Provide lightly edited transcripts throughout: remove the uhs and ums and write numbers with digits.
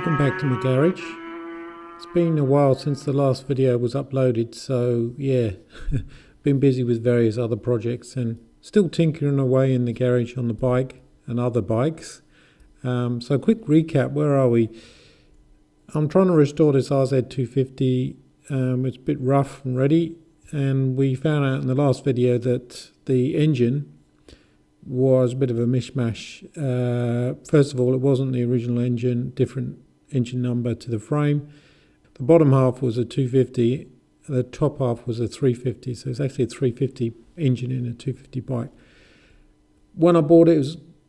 Welcome back to my garage. It's been a while since the last video was uploaded, so yeah, been busy with various other projects and still tinkering away in the garage on the bike and other bikes. So quick recap, where are we? I'm trying to restore this RZ250. It's a bit rough and ready, and we found out in the last video that the engine was a bit of a mishmash. First of all, it wasn't the original engine, different engine number to the frame. The bottom half was a 250, the top half was a 350, so it's actually a 350 engine in a 250 bike. When I bought it,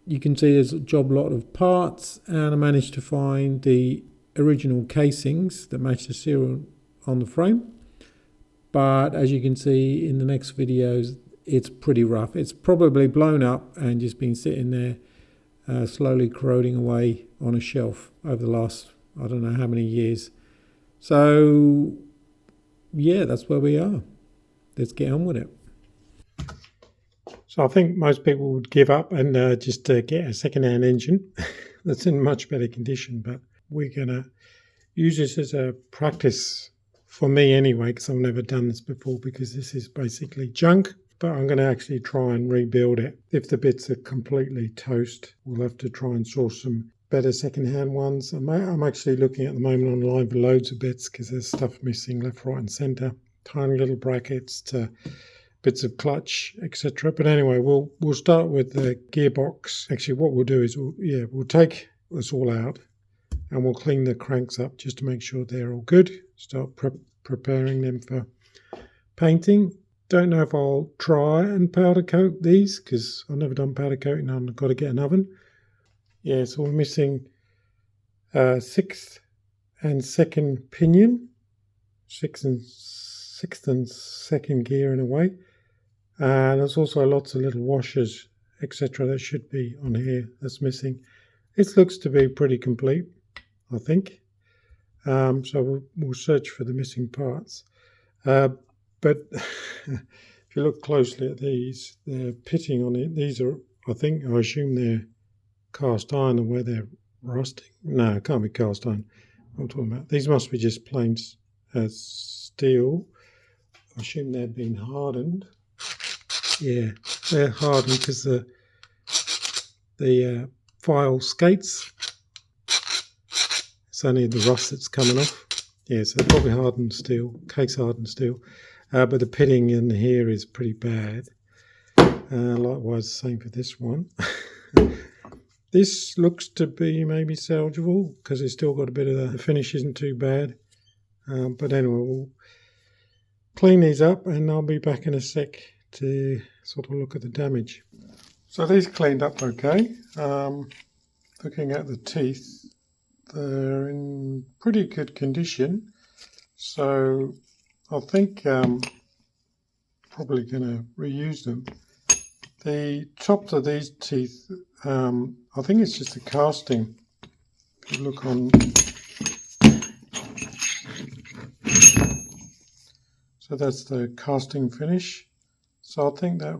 you can see there's a job lot of parts, and I managed to find the original casings that match the serial on the frame. But as you can see in the next videos, it's pretty rough. It's probably blown up and just been sitting there slowly corroding away on a shelf over the last, I don't know how many years. So yeah, that's where we are. Let's get on with it. So I think most people would give up and just get a second-hand engine that's in much better condition, but we're going to use this as a practice for me anyway, because I've never done this before, because this is basically junk. But I'm going to actually try and rebuild it. If the bits are completely toast, we'll have to try and source some better second-hand ones. I'm actually looking at the moment online for loads of bits, because there's stuff missing left, right and centre. Tiny little brackets to bits of clutch, etc. But anyway, we'll start with the gearbox. Actually, what we'll do is we'll take this all out and we'll clean the cranks up just to make sure they're all good. Start preparing them for painting. Don't know if I'll try and powder coat these, because I've never done powder coating and I've got to get an oven. Yeah, so we're missing sixth and second pinion, sixth and second gear in a way. And there's also lots of little washers, etc. that should be on here that's missing. It looks to be pretty complete, I think. So we'll search for the missing parts. But if you look closely at these, the pitting on it, these are, I assume they're cast iron, or where they're rusting. No, it can't be cast iron. I'm talking about, these must be just plain steel. I assume they've been hardened. Yeah, they're hardened because the file skates. It's only the rust that's coming off. Yeah, so probably hardened steel, case hardened steel. But the pitting in here is pretty bad. Likewise, same for this one. This looks to be maybe salvageable, because it's still got a bit of the finish isn't too bad. But anyway, we'll clean these up and I'll be back in a sec to sort of look at the damage. So these cleaned up okay. Looking at the teeth, they're in pretty good condition. So I think probably going to reuse them. The tops of these teeth, I think it's just a casting. If you look on, so that's the casting finish. So I think that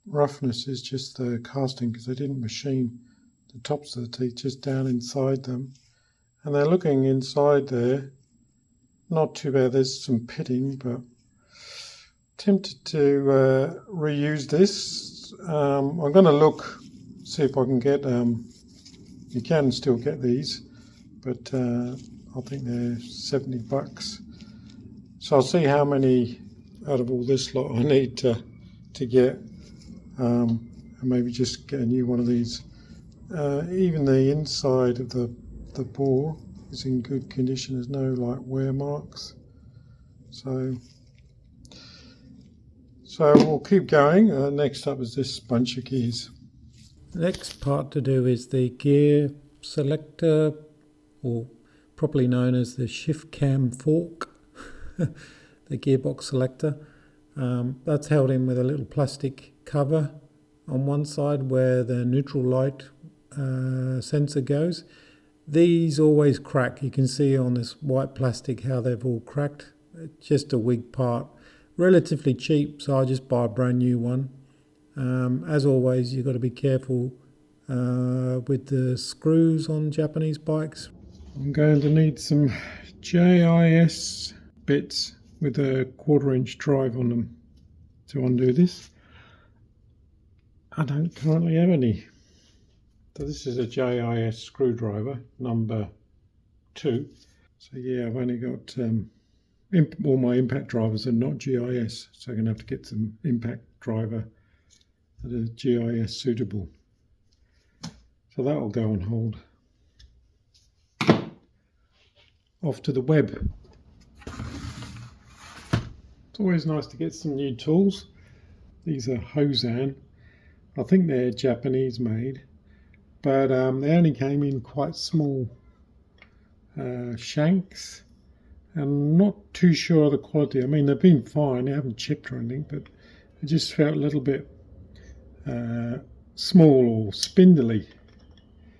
roughness is just the casting, because they didn't machine the tops of the teeth, just down inside them. And they're looking inside there. Not too bad, there's some pitting, but tempted to reuse this. I'm going to see if I can get, you can still get these, but I think they're $70. So I'll see how many out of all this lot I need to get, and maybe just get a new one of these. Even the inside of the bore is in good condition. There's no like wear marks. So we'll keep going. Next up is this bunch of gears. The next part to do is the gear selector, or properly known as the shift cam fork, the gearbox selector. That's held in with a little plastic cover on one side where the neutral light sensor goes. These always crack. You can see on this white plastic how they've all cracked. It's just a weak part. Relatively cheap, so I just buy a brand new one. As always, you've got to be careful with the screws on Japanese bikes. I'm going to need some JIS bits with a 1/4" drive on them to undo this. I don't currently have any. So this is a JIS screwdriver number 2. So yeah, I've only got all my impact drivers are not GIS, so I'm going to have to get some impact driver that is GIS suitable. So that will go on hold. Off to the web. It's always nice to get some new tools. These are Hosan. I think they're Japanese made, but they only came in quite small shanks. I'm not too sure of the quality. I mean, they've been fine, they haven't chipped or anything, but it just felt a little bit small or spindly.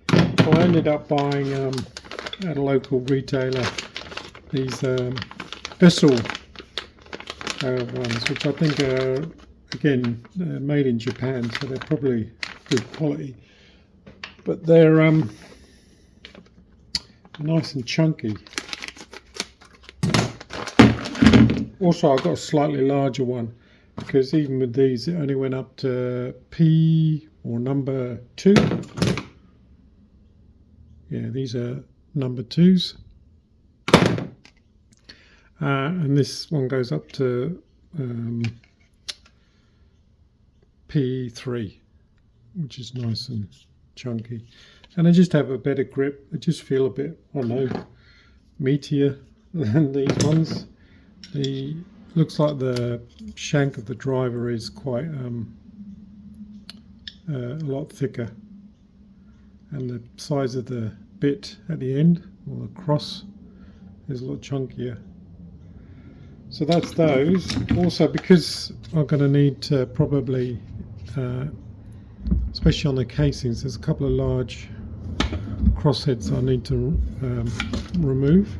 So I ended up buying at a local retailer these vessel ones, which I think are, again, made in Japan, so they're probably good quality. But they're nice and chunky. Also, I got a slightly larger one because even with these, it only went up to P or number 2. Yeah, these are number 2s. And this one goes up to P3, which is nice and chunky. And they just have a better grip. They just feel a bit, I don't know, meatier than these ones. The looks like the shank of the driver is quite a lot thicker, and the size of the bit at the end, or the cross, is a lot chunkier. So that's those. Also, because I'm going to need to probably, especially on the casings, there's a couple of large crossheads I need to remove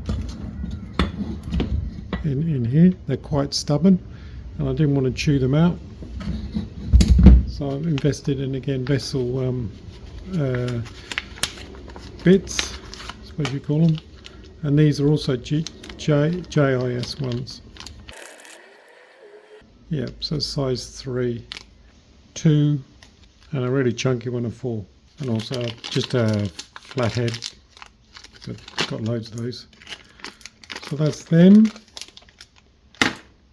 in here. They're quite stubborn and I didn't want to chew them out, so I've invested in, again, vessel bits, I suppose you call them, and these are also JIS ones. Yeah, so size 3, 2, and a really chunky one of 4, and also just a flathead. I've got loads of those. So that's them.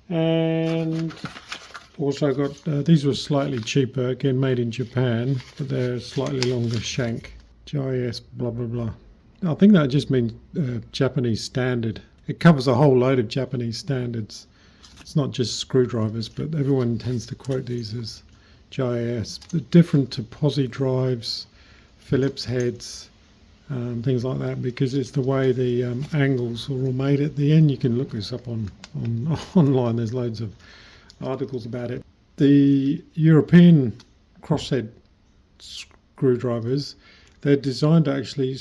And also got these were slightly cheaper, again made in Japan, but they're slightly longer shank. JIS blah blah blah. I think that just means Japanese standard. It covers a whole load of Japanese standards. It's not just screwdrivers, but everyone tends to quote these as JIS. They're different to posi drives, Phillips heads, things like that, because it's the way the angles are all made at the end. You can look this up on online. There's loads of articles about it. The European crosshead screwdrivers, they're designed to actually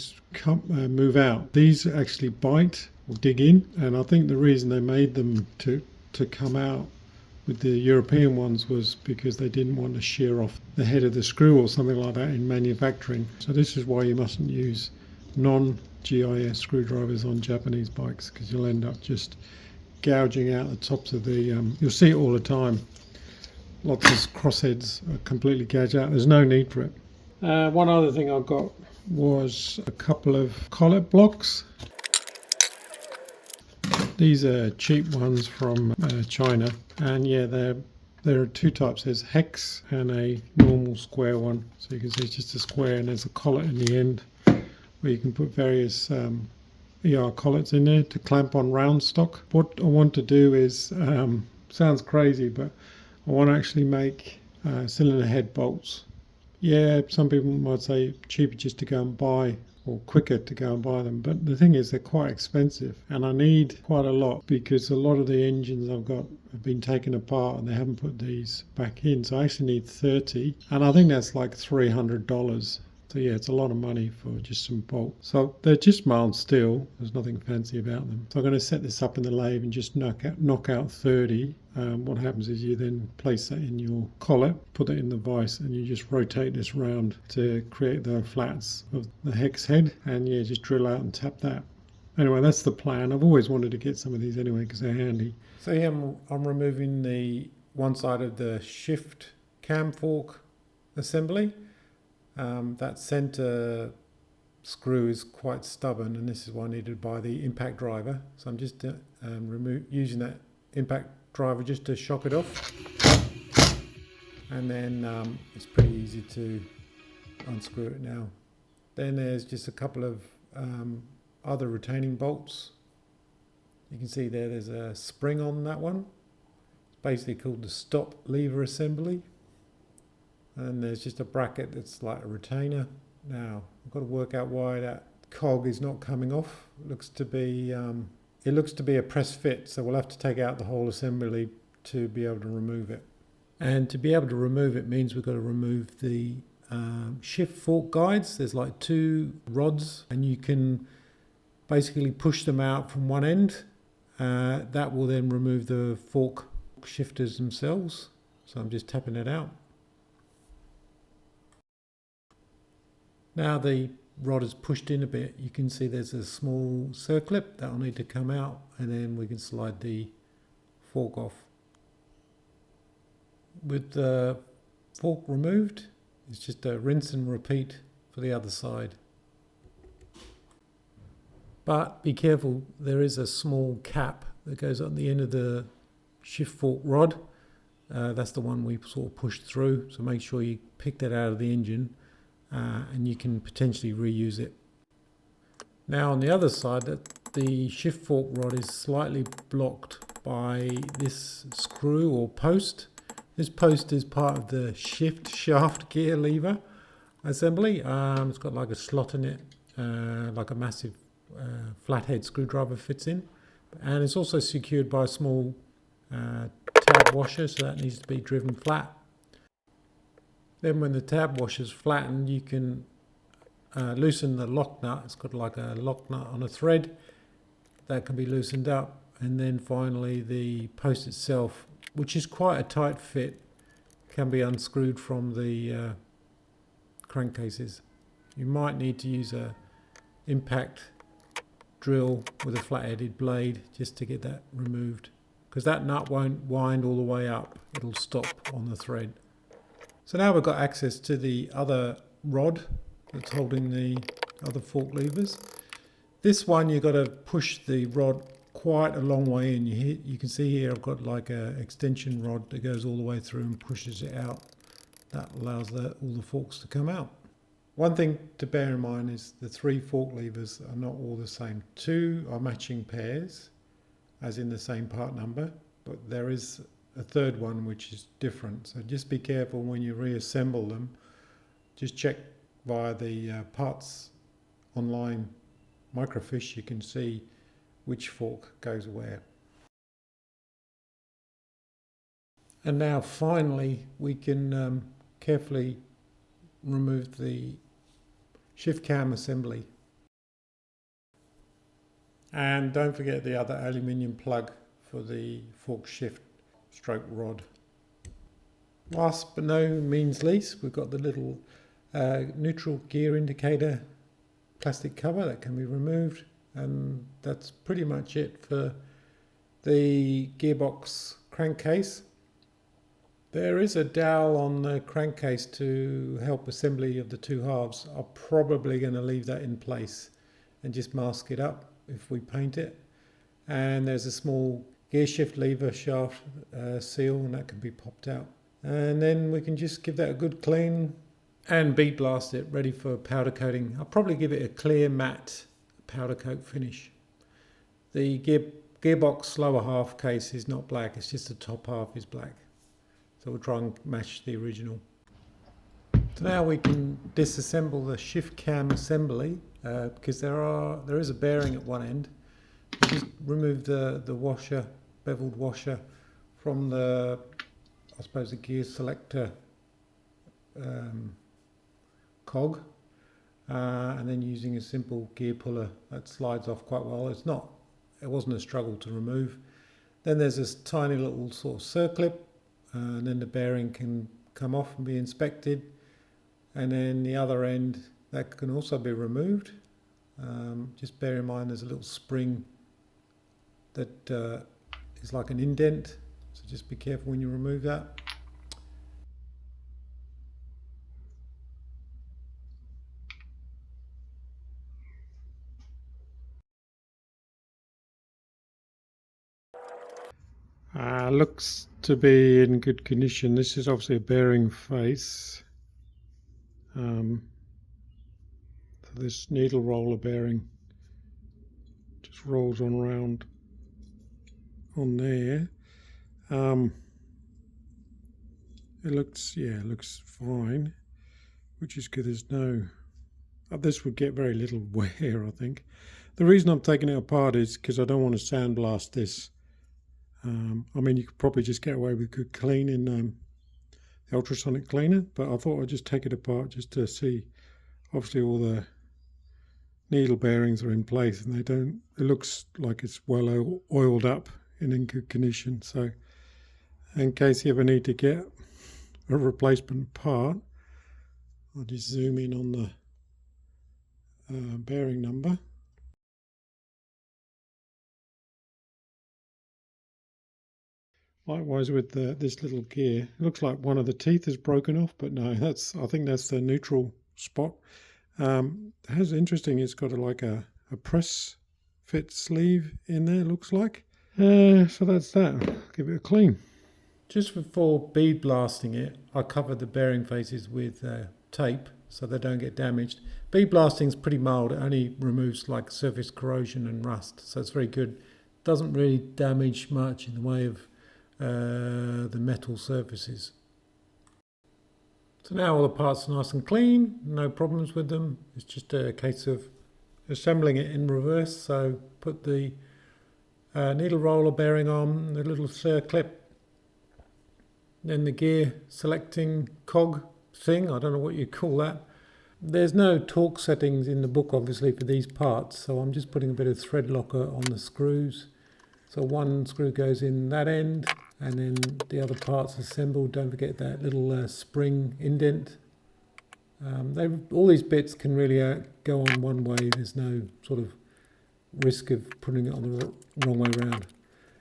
move out. These actually bite or dig in, and I think the reason they made them to come out with the European ones was because they didn't want to shear off the head of the screw or something like that in manufacturing. So this is why you mustn't use non-GIS screwdrivers on Japanese bikes, because you'll end up just gouging out the tops of the you'll see it all the time. Lots of crossheads are completely gouged out. There's no need for it. One other thing I got was a couple of collet blocks. These are cheap ones from China, and yeah, there are 2 types. There's hex and a normal square one. So you can see it's just a square, and there's a collet in the end where you can put various ER collets in there to clamp on round stock. What I want to do is, sounds crazy, but I want to actually make cylinder head bolts. Yeah, some people might say cheaper just to go and buy, or quicker to go and buy them, but the thing is they're quite expensive, and I need quite a lot because a lot of the engines I've got have been taken apart and they haven't put these back in. So I actually need 30, and I think that's like $300 So yeah, it's a lot of money for just some bolts. So they're just mild steel. There's nothing fancy about them. So I'm going to set this up in the lathe and just knock out 30. What happens is you then place that in your collet, put it in the vise, and you just rotate this round to create the flats of the hex head, and yeah, just drill out and tap that. Anyway, that's the plan. I've always wanted to get some of these anyway because they're handy. So here I'm removing the one side of the shift cam fork assembly. That center screw is quite stubborn, and this is why I needed to buy the impact driver. So I'm just using that impact driver just to shock it off, and then it's pretty easy to unscrew it now. Then there's just a couple of other retaining bolts. You can see there's a spring on that one. It's basically called the stop lever assembly. And there's just a bracket that's like a retainer. Now I've got to work out why that cog is not coming off. It looks to be a press fit, so we'll have to take out the whole assembly to be able to remove it. And to be able to remove it means we've got to remove the shift fork guides. There's like 2 rods, and you can basically push them out from one end. That will then remove the fork shifters themselves. So I'm just tapping it out. Now the rod is pushed in a bit. You can see there's a small circlip that will need to come out, and then we can slide the fork off. With the fork removed, it's just a rinse and repeat for the other side. But be careful, there is a small cap that goes on the end of the shift fork rod. That's the one we sort of pushed through, so make sure you pick that out of the engine. And you can potentially reuse it. Now on the other side, the shift fork rod is slightly blocked by this screw or post. This post is part of the shift shaft gear lever assembly. It's got like a slot in it, like a massive flathead screwdriver fits in, and it's also secured by a small tab washer, so that needs to be driven flat. Then when the tab washer's flattened, you can loosen the lock nut. It's got like a lock nut on a thread that can be loosened up. And then finally the post itself, which is quite a tight fit, can be unscrewed from the crankcases. You might need to use a impact drill with a flat-headed blade just to get that removed, because that nut won't wind all the way up. It'll stop on the thread. So now we've got access to the other rod that's holding the other fork levers. This one you've got to push the rod quite a long way in. You can see here I've got like an extension rod that goes all the way through and pushes it out. That allows all the forks to come out. One thing to bear in mind is the 3 fork levers are not all the same. 2 are matching pairs, as in the same part number, but there is a third one which is different, so just be careful when you reassemble them. Just check via the parts online microfiche. You can see which fork goes where. And now finally we can carefully remove the shift cam assembly, and don't forget the other aluminium plug for the fork shift stroke rod. Last but no means least, we've got the little neutral gear indicator plastic cover that can be removed, and that's pretty much it for the gearbox crankcase. There is a dowel on the crankcase to help assembly of the 2 halves. I'm probably going to leave that in place and just mask it up if we paint it. And there's a small gear shift lever shaft seal, and that can be popped out. And then we can just give that a good clean and bead blast it, ready for powder coating. I'll probably give it a clear matte powder coat finish. The gearbox lower half case is not black, it's just the top half is black. So we'll try and match the original. So now we can disassemble the shift cam assembly because there is a bearing at one end. Just remove the washer, beveled washer, from the, I suppose, the gear selector cog, and then using a simple gear puller that slides off quite well. It wasn't a struggle to remove. Then there's this tiny little sort of circlip, and then the bearing can come off and be inspected. And then the other end, that can also be removed. Just bear in mind there's a little spring that is like an indent, so just be careful when you remove that. Looks to be in good condition. This is obviously a bearing face. So this needle roller bearing just rolls on around on there. It looks fine, which is good. There's no, this would get very little wear, I think. The reason I'm taking it apart is because I don't want to sandblast this. I mean, you could probably just get away with good clean in the ultrasonic cleaner, but I thought I'd just take it apart just to see. Obviously all the needle bearings are in place and it looks like it's well oiled up and in good condition. So in case you ever need to get a replacement part, I'll just zoom in on the bearing number. Likewise with this little gear, it looks like one of the teeth is broken off, but no, I think that's the neutral spot. It's interesting, it's got like a press fit sleeve in there, looks like. So that's that. Give it a clean. Just before bead blasting it, I covered the bearing faces with tape so they don't get damaged. Bead blasting is pretty mild. It only removes like surface corrosion and rust, so it's very good. Doesn't really damage much in the way of the metal surfaces. So now all the parts are nice and clean, no problems with them. It's just a case of assembling it in reverse. So put the needle roller bearing on, the little circlip, then the gear selecting cog thing, I don't know what you call that. There's no torque settings in the book obviously for these parts, so I'm just putting a bit of thread locker on the screws. So one screw goes in that end, and then the other parts assembled. Don't forget that little spring indent. All these bits can really go on one way. There's no sort of risk of putting it on the wrong way around.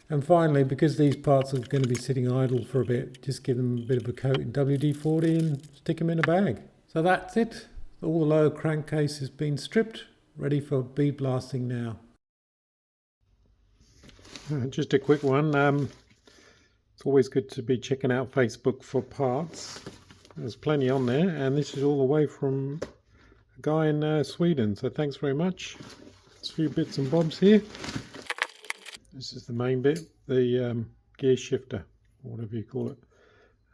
And finally, because these parts are going to be sitting idle for a bit, just give them a bit of a coat in WD-40 and stick them in a bag. So that's it. All the lower crankcase has been stripped, ready for bead blasting now. Just a quick one. It's always good to be checking out Facebook for parts. There's plenty on there, and this is all the way from a guy in Sweden. So thanks very much. There's a few bits and bobs here. This is the main bit, the gear shifter, or whatever you call it.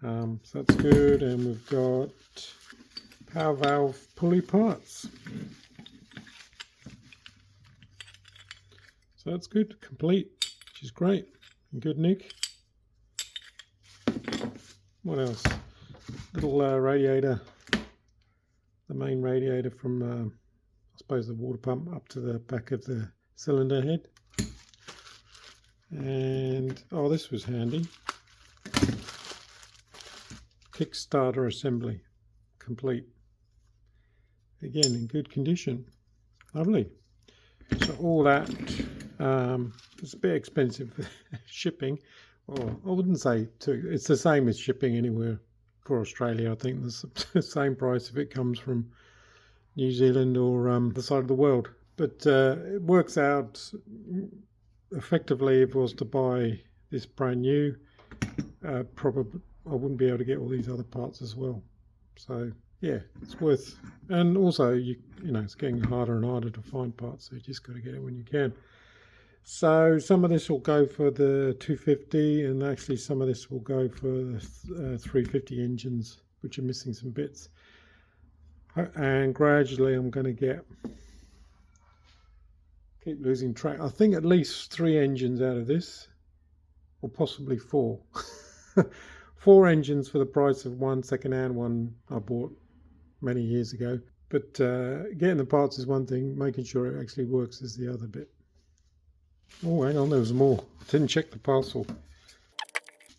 So that's good, and we've got power valve pulley parts. So that's good, complete, which is great, and good nick. What else? Little radiator, the main radiator from, I suppose, the water pump up to the back of the cylinder head. And, oh, this was handy. Kickstarter assembly, complete. Again, in good condition. Lovely. So all that, it's a bit expensive shipping. Or I wouldn't say too. It's the same as shipping anywhere for Australia. I think it's the same price if it comes from New Zealand or the side of the world. But it works out effectively. If I was to buy this brand new, probably I wouldn't be able to get all these other parts as well. So yeah, it's worth. And also, you know, it's getting harder and harder to find parts. So you just got to get it when you can. So some of this will go for the 250, and actually some of this will go for the 350 engines, which are missing some bits. And gradually I'm going to keep losing track. I think at least 3 engines out of this, or possibly 4. 4 engines for the price of one second-hand one I bought many years ago. But getting the parts is one thing, making sure it actually works is the other bit. Oh, hang on, there was more. I didn't check the parcel.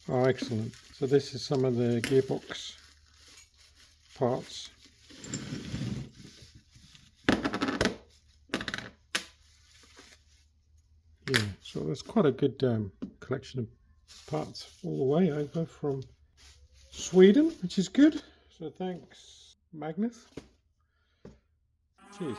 Oh, excellent. So this is some of the gearbox parts. Yeah, so there's quite a good collection of parts all the way over from Sweden, which is good. So thanks, Magnus. Cheers.